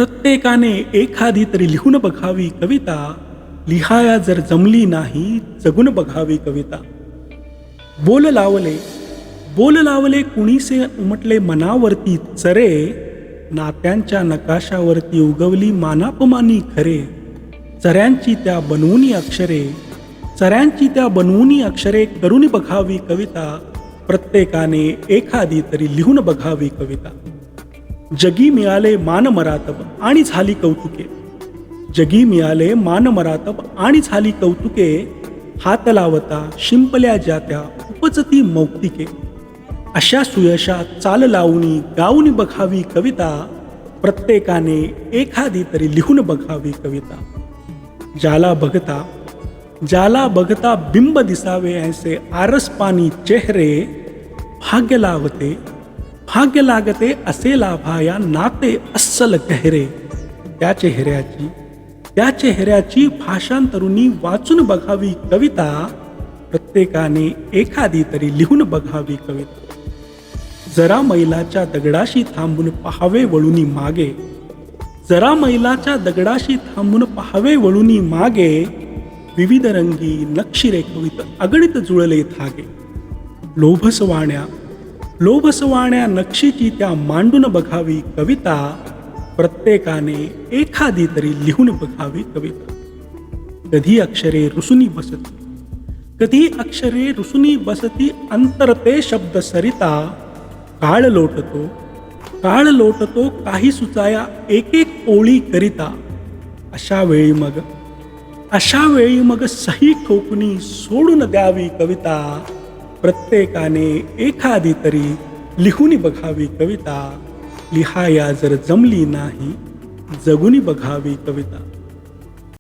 प्रत्येकाने एखादी तरी लिहून बघावी कविता, लिहाया जर जमली नाही जगून बघावी कविता. बोल लावले कुणीसे उमटले मनावरती चरे, नात्यांच्या नकाशावरती उगवली मानापमानी खरे. चऱ्यांची त्या बनवूनी अक्षरे करून बघावी कविता, प्रत्येकाने एखादी तरी लिहून बघावी कविता. जगी मिळाले मान मरातब आणि झाली कौतुके, जगी मिळाले मान मरातब आणि झाली कौतुके. हात लावता शिंपल्या जात्या उपजती मौक्तिके, अशा सुयशात चाल लावूनी गाऊनी बघावी कविता, प्रत्येकाने एखादी तरी लिहून बघावी कविता. ज्याला बघता बिंब दिसावे ऐसे आरस पानी चेहरे, भाग्य लागते असे लाभाया नाते अस्सल गहरे. त्या चेहऱ्याची भाषांतरुणी वाचून बघावी कविता, प्रत्येकाने एखादी तरी लिहून बघावी कविता. जरा मैलाच्या दगडाशी थांबून पहावे वळूनी मागे, जरा मैलाच्या दगडाशी थांबून पहावे वळूनी मागे. विविध रंगी नक्षी रेखवित अगणित जुळले धागे, लोभसवाण्या नक्षीची त्या मांडून बघावी कविता, प्रत्येकाने एखादी तरी लिहून बघावी कविता. कधी अक्षरे रुसुनी बसती अंतरते शब्द सरिता. काळ लोटतो काही सुचाया एक एक ओळी करिता. अशा वेळी मग सही ठोकूनी सोडून द्यावी कविता, प्रत्येकाने एखादी तरी लिहून बघावी कविता. लिहाया जर जमली नाही जगून बघावी कविता.